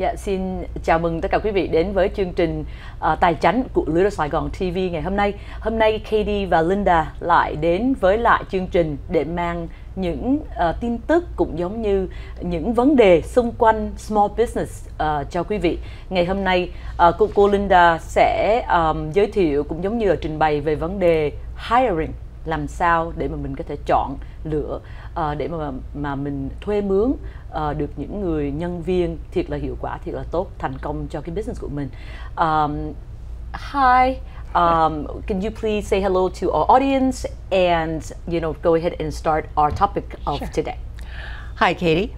Dạ, xin chào mừng tất cả quý vị đến với chương trình Tài chánh của Little Saigon TV ngày hôm nay. Hôm nay Katie và Linda lại đến với lại chương trình để mang những tin tức cũng giống như những vấn đề xung quanh small business cho quý vị. Ngày hôm nay cô Linda sẽ giới thiệu cũng giống như là trình bày về vấn đề hiring, làm sao để mà mình có thể chọn lựa để mà mình thuê mướn được những người nhân viên thiệt là hiệu quả, thiệt là tốt, thành công cho cái business của mình. Hi, can you please say hello to our audience and go ahead and start our topic of today. Hi, Katie.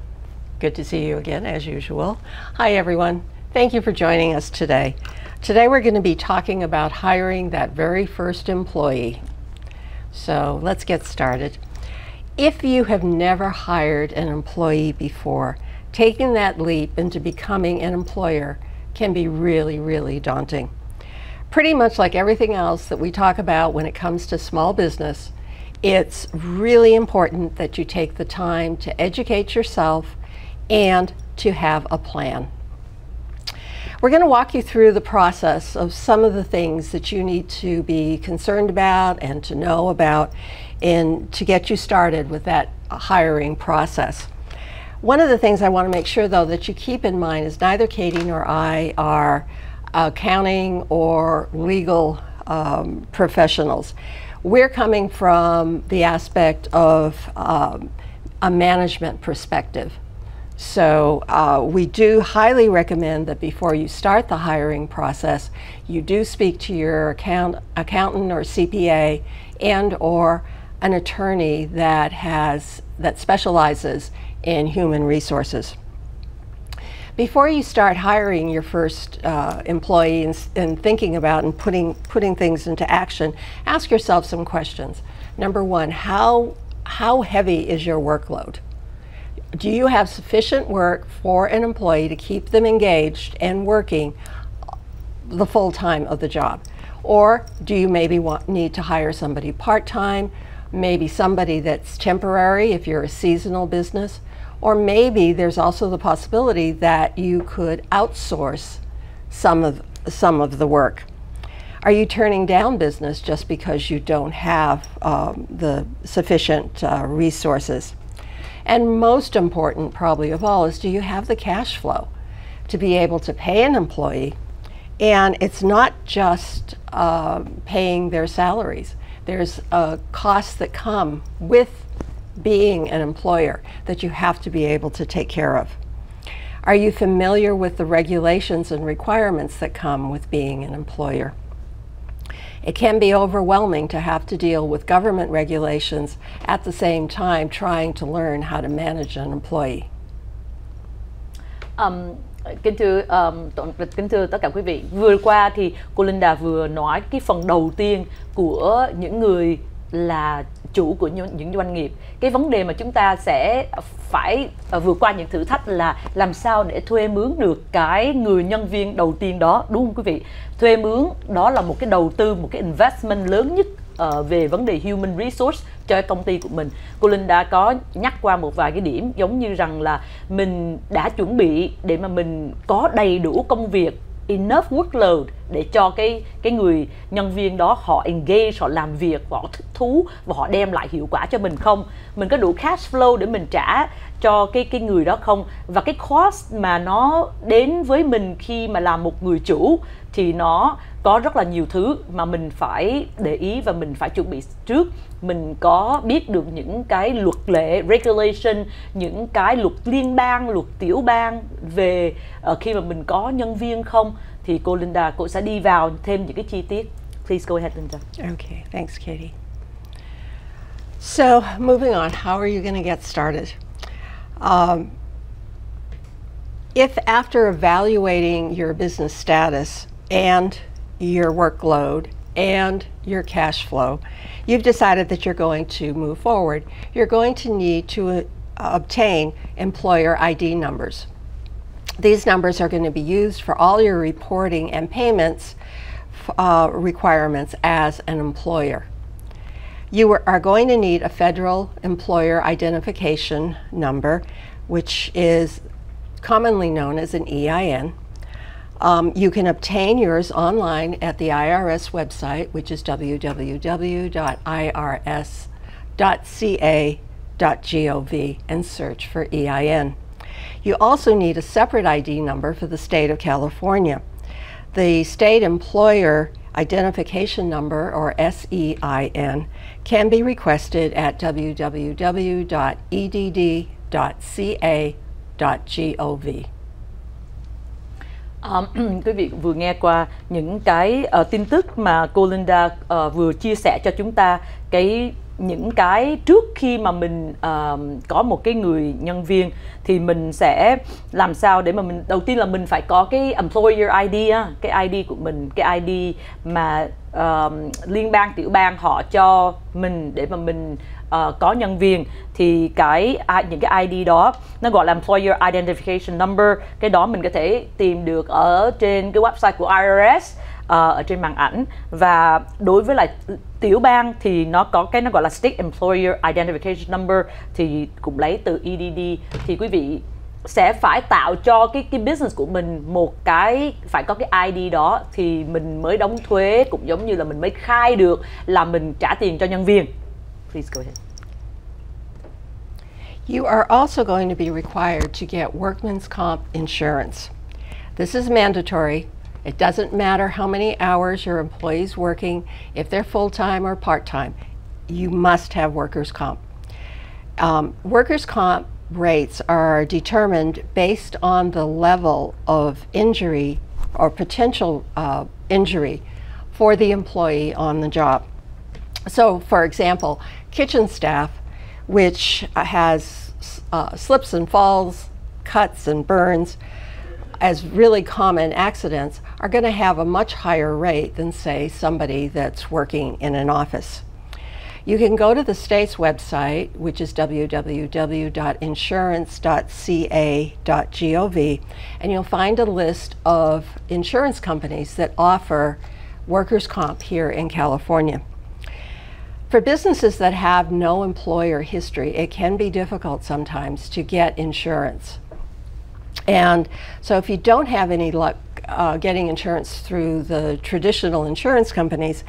Good to see you again, as usual. Hi, everyone. Thank you for joining us today. Today we're going to be talking about hiring that very first employee. So let's get started. If you have never hired an employee before, taking that leap into becoming an employer can be really, really daunting. Pretty much like everything else that we talk about when it comes to small business, it's really important that you take the time to educate yourself and to have a plan. We're going to walk you through the process of some of the things that you need to be concerned about and to know about and to get you started with that hiring process. One of the things I want to make sure though that you keep in mind is neither Katie nor I are accounting or legal professionals. We're coming from the aspect of a management perspective. So we do highly recommend that before you start the hiring process, you do speak to your accountant or CPA and or an attorney that specializes in human resources. Before you start hiring your first employee and thinking about and putting things into action, ask yourself some questions. Number one, how heavy is your workload? Do you have sufficient work for an employee to keep them engaged and working the full time of the job? Or do you maybe need to hire somebody part-time, maybe somebody that's temporary if you're a seasonal business, or maybe there's also the possibility that you could outsource some of the work. Are you turning down business just because you don't have the sufficient resources? And most important probably of all is, do you have the cash flow to be able to pay an employee? And it's not just paying their salaries. There's costs that come with being an employer that you have to be able to take care of. Are you familiar with the regulations and requirements that come with being an employer? It can be overwhelming to have to deal with government regulations at the same time trying to learn how to manage an employee. Kính thưa tất cả quý vị, vừa qua thì cô Linda vừa nói cái phần đầu tiên của những người là chủ của những doanh nghiệp. Cái vấn đề mà chúng ta sẽ phải vượt qua những thử thách là làm sao để thuê mướn được cái người nhân viên đầu tiên đó, đúng không quý vị? Thuê mướn đó là một cái đầu tư, một cái investment lớn nhất về vấn đề human resource cho công ty của mình. Cô Linda có nhắc qua một vài cái điểm giống như rằng là mình đã chuẩn bị để mà mình có đầy đủ công việc, enough workload để cho cái người nhân viên đó họ engage, họ làm việc, họ thích thú và họ đem lại hiệu quả cho mình không? Mình có đủ cash flow để mình trả cho cái người đó không? Và cái cost mà nó đến với mình khi mà làm một người chủ thì nó có rất là nhiều thứ mà mình phải để ý và mình phải chuẩn bị trước. Mình có biết được những cái luật lệ, regulation, những cái luật liên bang, luật tiểu bang về khi mà mình có nhân viên không? Thì cô Linda, cô sẽ đi vào thêm những cái chi tiết. Please go ahead, Linda. Okay, thanks, Katie. So, moving on, how are you going to get started? If after evaluating your business status and your workload and your cash flow, you've decided that you're going to move forward, you're going to need to obtain employer ID numbers. These numbers are going to be used for all your reporting and payments requirements as an employer. You are going to need a federal employer identification number, which is commonly known as an EIN. You can obtain yours online at the IRS website, which is www.irs.ca.gov, and search for EIN. You also need a separate ID number for the state of California. The State Employer Identification Number, or SEIN, can be requested at www.edd.ca.gov. Quý vị vừa nghe qua những cái tin tức mà cô Linda vừa chia sẻ cho chúng ta, những cái trước khi mà mình có một cái người nhân viên thì mình sẽ làm sao để mà mình, đầu tiên là mình phải có cái employer ID á, cái ID của mình, cái ID mà liên bang tiểu bang họ cho mình để mà mình có nhân viên, thì những cái ID đó nó gọi là employer identification number. Cái đó mình có thể tìm được ở trên cái website của IRS, ở trên màn ảnh. Và đối với lại tiểu bang thì nó có cái nó gọi là State Employer Identification Number, thì cũng lấy từ EDD. Thì quý vị sẽ phải tạo cho cái business của mình một cái, phải có cái ID đó thì mình mới đóng thuế, cũng giống như là mình mới khai được là mình trả tiền cho nhân viên. Please go ahead. You are also going to be required to get workman's comp insurance. This is mandatory. It doesn't matter how many hours your employee's working, if they're full-time or part-time, you must have workers' comp. Workers' comp rates are determined based on the level of injury or potential injury for the employee on the job. So, for example, kitchen staff, which has slips and falls, cuts and burns as really common accidents, are going to have a much higher rate than, say, somebody that's working in an office. You can go to the state's website, which is www.insurance.ca.gov, and you'll find a list of insurance companies that offer workers' comp here in California. For businesses that have no employer history, it can be difficult sometimes to get insurance. And so if you don't have any luck getting insurance through the traditional insurance companies,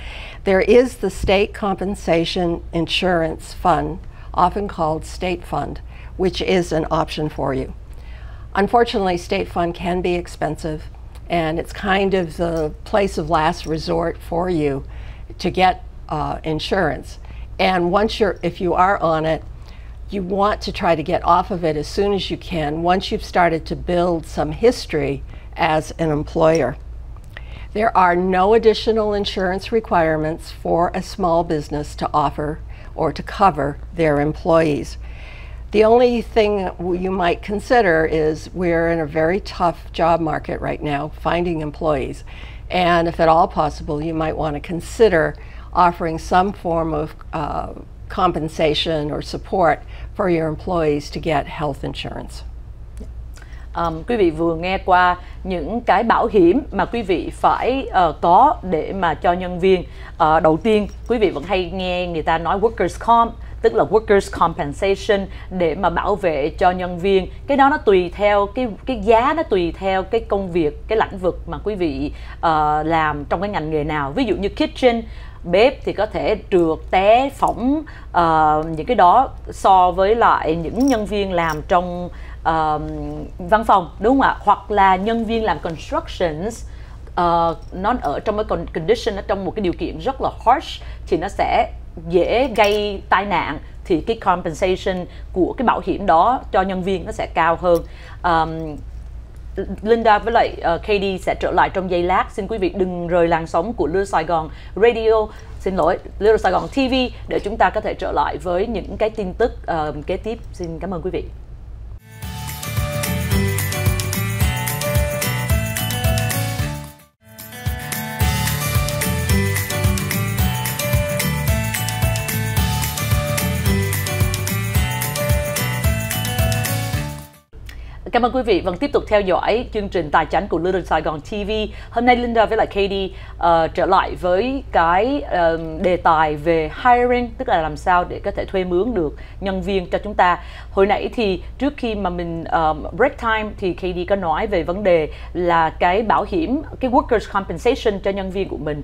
there is the State Compensation Insurance Fund, often called State Fund, which is an option for you. Unfortunately, State Fund can be expensive, and it's kind of the place of last resort for you to get insurance. And if you are on it, you want to try to get off of it as soon as you can, once you've started to build some history as an employer. There are no additional insurance requirements for a small business to offer or to cover their employees. The only thing you might consider is we're in a very tough job market right now, finding employees. And if at all possible, you might want to consider offering some form of compensation or support for your employees to get health insurance. Quý vị vừa nghe qua những cái bảo hiểm mà quý vị phải có để mà cho nhân viên. Đầu tiên, quý vị vẫn hay nghe người ta nói workers comp, tức là workers compensation, để mà bảo vệ cho nhân viên. Cái đó nó tùy theo cái giá, nó tùy theo cái công việc, cái lĩnh vực mà quý vị làm trong cái ngành nghề nào. Ví dụ như kitchen, bếp thì có thể trượt, té, phỏng, những cái đó so với lại những nhân viên làm trong văn phòng, đúng không ạ? Hoặc là nhân viên làm constructions, nó ở trong cái condition, nó trong một cái điều kiện rất là harsh, thì nó sẽ dễ gây tai nạn, thì cái compensation của cái bảo hiểm đó cho nhân viên nó sẽ cao hơn. Linda với lại Katie sẽ trở lại trong giây lát. Xin quý vị đừng rời làn sóng của LittleSaigon Radio, xin lỗi, LittleSaigon TV, để chúng ta có thể trở lại với những cái tin tức kế tiếp. Xin cảm ơn quý vị. Cảm ơn quý vị vẫn tiếp tục theo dõi chương trình tài chính của Little Saigon TV. Hôm nay Linda với lại Katie trở lại với cái đề tài về hiring, tức là làm sao để có thể thuê mướn được nhân viên cho chúng ta. Hồi nãy thì trước khi mà mình break time thì Katie có nói về vấn đề là cái bảo hiểm, cái workers compensation cho nhân viên của mình.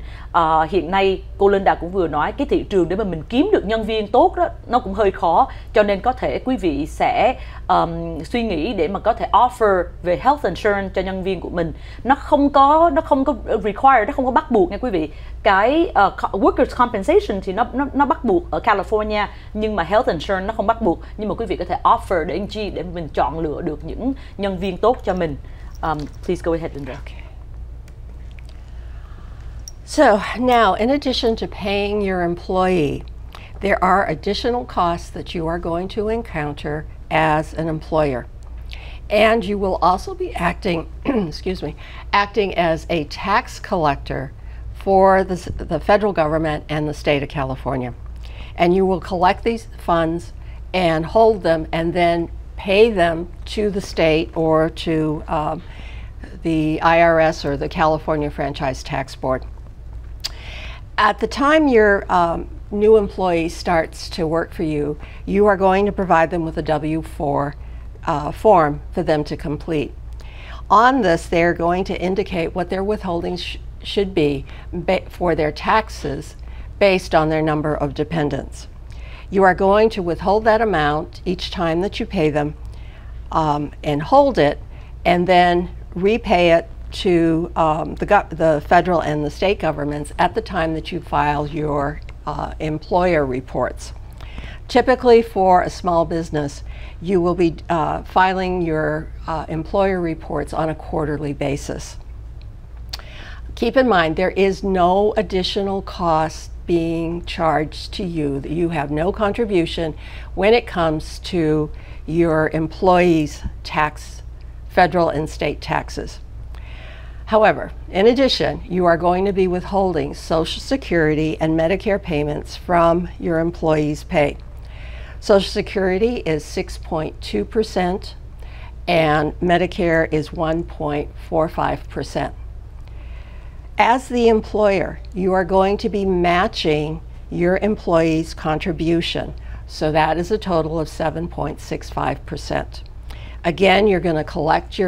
Hiện nay cô Linda cũng vừa nói cái thị trường để mà mình kiếm được nhân viên tốt đó nó cũng hơi khó, cho nên có thể quý vị sẽ suy nghĩ để mà có thể offer về health insurance cho nhân viên của mình. Nó không có require, nó không có bắt buộc nha quý vị. Cái workers compensation thì nó bắt buộc ở California, nhưng mà health insurance nó không bắt buộc. Nhưng mà quý vị có thể offer để mình chọn lựa được những nhân viên tốt cho mình. Please go ahead, Linda. Okay. So now, in addition to paying your employee, there are additional costs that you are going to encounter as an employer. And you will also be acting, excuse me, acting as a tax collector for the federal government and the state of California. And you will collect these funds and hold them and then pay them to the state or to the IRS or the California Franchise Tax Board. At the time your new employee starts to work for you, you are going to provide them with a W-4 form for them to complete. On this, they're going to indicate what their withholdings should be for their taxes based on their number of dependents. You are going to withhold that amount each time that you pay them and hold it, and then repay it to the federal and the state governments at the time that you file your employer reports. Typically for a small business, you will be filing your employer reports on a quarterly basis. Keep in mind, there is no additional cost being charged to you. You have no contribution when it comes to your employees' tax, federal and state taxes. However, in addition, you are going to be withholding Social Security and Medicare payments from your employees' pay. Social Security is 6.2% and Medicare is 1.45%. As the employer, you are going to be matching your employees' contribution. So that is a total of 7.65%. Again, you're going to collect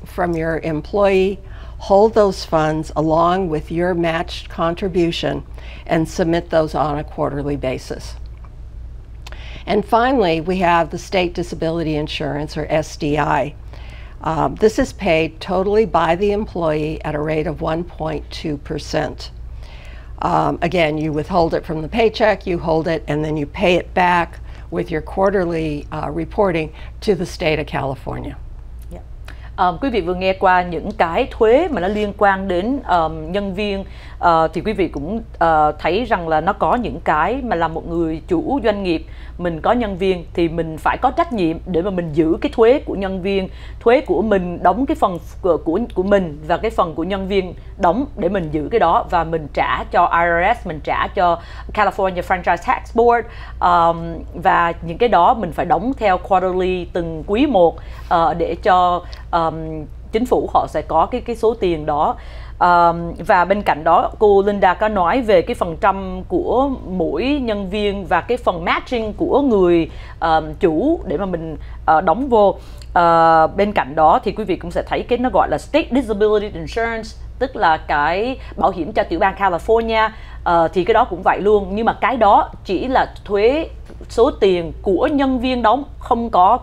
from your employee, hold those funds along with your matched contribution and submit those on a quarterly basis. And finally, we have the State Disability Insurance, or SDI. This is paid totally by the employee at a rate of 1.2%. Again, you withhold it from the paycheck, you hold it, and then you pay it back with your quarterly reporting to the state of California. Quý vị vừa nghe qua những cái thuế mà nó liên quan đến nhân viên, thì quý vị cũng thấy rằng là nó có những cái mà là một người chủ doanh nghiệp, mình có nhân viên thì mình phải có trách nhiệm để mà mình giữ cái thuế của nhân viên, thuế của mình đóng cái phần của mình và cái phần của nhân viên đóng để mình giữ cái đó, và mình trả cho IRS, mình trả cho California Franchise Tax Board, và những cái đó mình phải đóng theo quarterly từng quý một để cho chính phủ họ sẽ có cái số tiền đó. Và bên cạnh đó cô Linda có nói về cái phần trăm của mỗi nhân viên và cái phần matching của người chủ để mà mình đóng vô. Bên cạnh đó thì quý vị cũng sẽ thấy cái nó gọi là State Disability Insurance, tức là cái bảo hiểm cho tiểu bang California, thì cái đó cũng vậy luôn, nhưng mà cái đó chỉ là thuế số tiền của nhân viên đóng, không có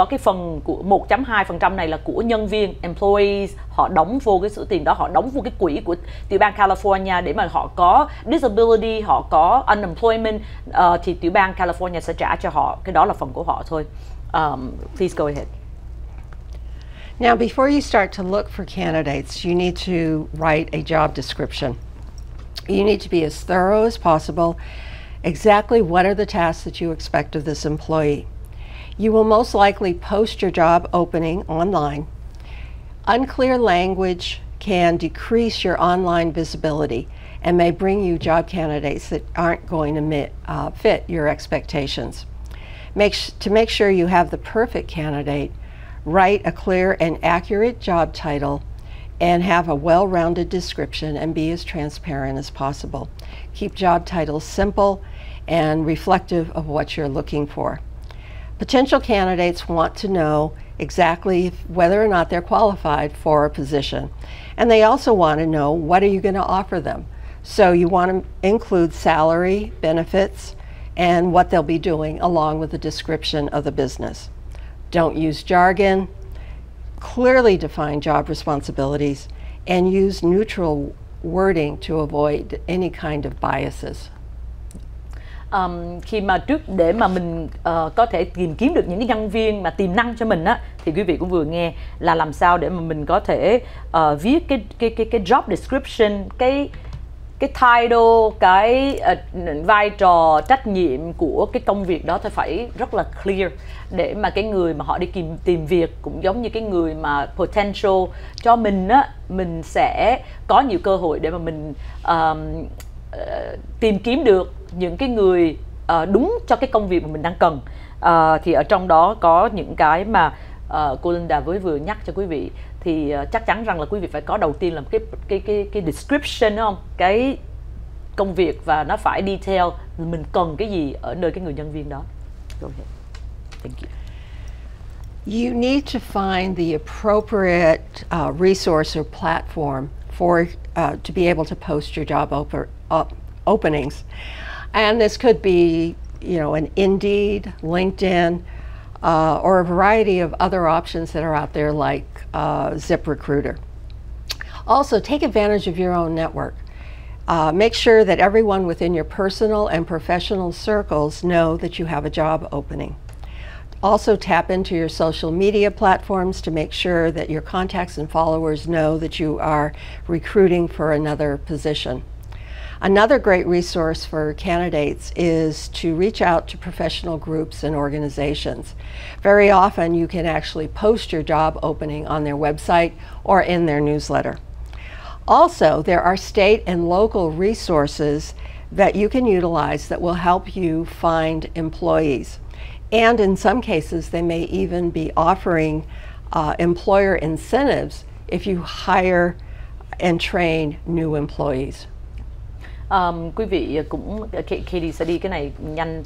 cái phần của 1.2% này là của nhân viên, employees, họ đóng vô cái số tiền đó, họ đóng vô cái quỹ của tiểu bang California để mà họ có disability, họ có unemployment, thì tiểu bang California sẽ trả cho họ, cái đó là phần của họ thôi. Please go ahead. Now, before you start to look for candidates, you need to write a job description. You need to be as thorough as possible. Exactly what are the tasks that you expect of this employee? You will most likely post your job opening online. Unclear language can decrease your online visibility and may bring you job candidates that aren't going to fit your expectations. To make sure you have the perfect candidate, Write a clear and accurate job title and have a well-rounded description and be as transparent as possible. Keep job titles simple and reflective of what you're looking for. Potential candidates want to know exactly whether or not they're qualified for a position. And they also want to know, what are you going to offer them? So you want to include salary, benefits, and what they'll be doing along with a description of the business. Don't use jargon. Clearly define job responsibilities and use neutral wording to avoid any kind of biases. Khi mà để mà mình có thể tìm kiếm được những cái nhân viên mà tiềm năng cho mình á, thì quý vị cũng vừa nghe là làm sao để mà mình có thể viết cái job description, cái title, cái vai trò, trách nhiệm của cái công việc đó phải rất là clear, để mà cái người mà họ đi tìm việc cũng giống như cái người mà potential cho mình á, mình sẽ có nhiều cơ hội để mà mình tìm kiếm được những cái người đúng cho cái công việc mà mình đang cần. Thì ở trong đó có những cái mà cô Linda vừa nhắc cho quý vị, thì chắc chắn rằng là quý vị phải có đầu tiên là cái description, đúng không? Cái công việc, và nó phải detail mình cần cái gì ở nơi cái người nhân viên đó. Go ahead. Thank you. You need to find the appropriate resource or platform for to be able to post your job openings. And this could be, you know, an Indeed, LinkedIn, or a variety of other options that are out there like ZipRecruiter. Also, take advantage of your own network. Make sure that everyone within your personal and professional circles know that you have a job opening. Also, tap into your social media platforms to make sure that your contacts and followers know that you are recruiting for another position. Another great resource for candidates is to reach out to professional groups and organizations. Very often you can actually post your job opening on their website or in their newsletter. Also, there are state and local resources that you can utilize that will help you find employees. And in some cases, they may even be offering employer incentives if you hire and train new employees. Quý vị cũng, Katie sẽ đi cái này nhanh,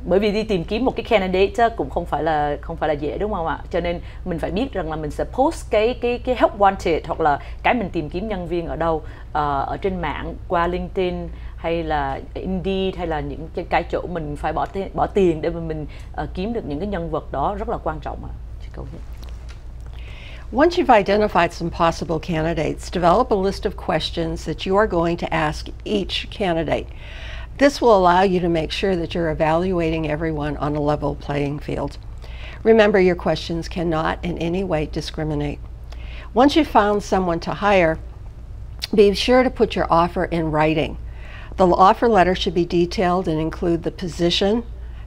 bởi vì đi tìm kiếm một cái candidate cũng không phải là dễ, đúng không ạ? Cho nên mình phải biết rằng là mình sẽ post cái help wanted, hoặc là cái mình tìm kiếm nhân viên ở đâu, ở trên mạng qua LinkedIn hay là Indeed, hay là những cái chỗ mình phải bỏ tiền để mà mình kiếm được những cái nhân vật đó, rất là quan trọng ạ. Once you've identified some possible candidates, develop a list of questions that you are going to ask each candidate. This will allow you to make sure that you're evaluating everyone on a level playing field. Remember, your questions cannot in any way discriminate. Once you've found someone to hire, be sure to put your offer in writing. The offer letter should be detailed and include the position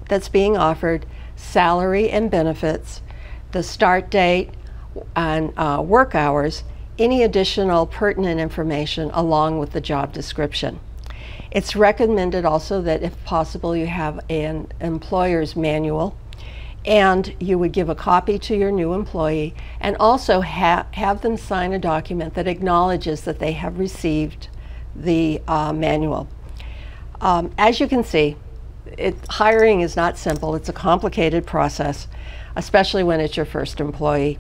that's being offered, salary and benefits, the start date, and work hours, any additional pertinent information along with the job description. It's recommended also that if possible you have an employer's manual, and you would give a copy to your new employee, and also have them sign a document that acknowledges that they have received the manual. As you can see, hiring is not simple. It's a complicated process, especially when it's your first employee.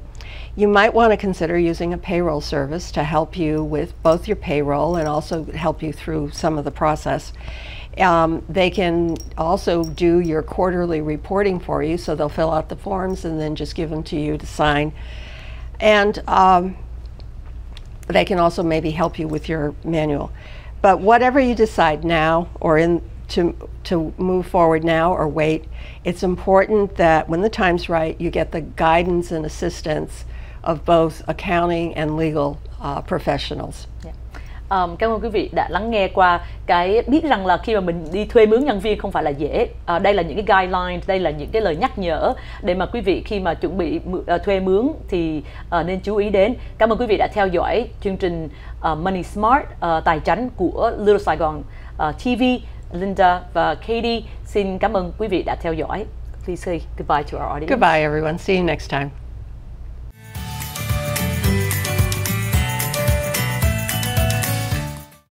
You might want to consider using a payroll service to help you with both your payroll and also help you through some of the process. They can also do your quarterly reporting for you, so they'll fill out the forms and then just give them to you to sign. And they can also maybe help you with your manual. But whatever you decide now, or to move forward now or wait, it's important that when the time's right, you get the guidance and assistance of both accounting and legal professionals. Yeah. Cảm ơn quý vị đã lắng nghe qua cái biết rằng là khi mà mình đi thuê mướn nhân viên không phải là dễ. Đây là những cái guidelines, đây là những cái lời nhắc nhở để mà quý vị khi mà chuẩn bị thuê mướn thì nên chú ý đến. Cảm ơn quý vị đã theo dõi chương trình Money Smart, tài chính của LittleSaigon TV. Linda và Katie xin cảm ơn quý vị đã theo dõi. Please say goodbye to our audience. Goodbye everyone. See you next time.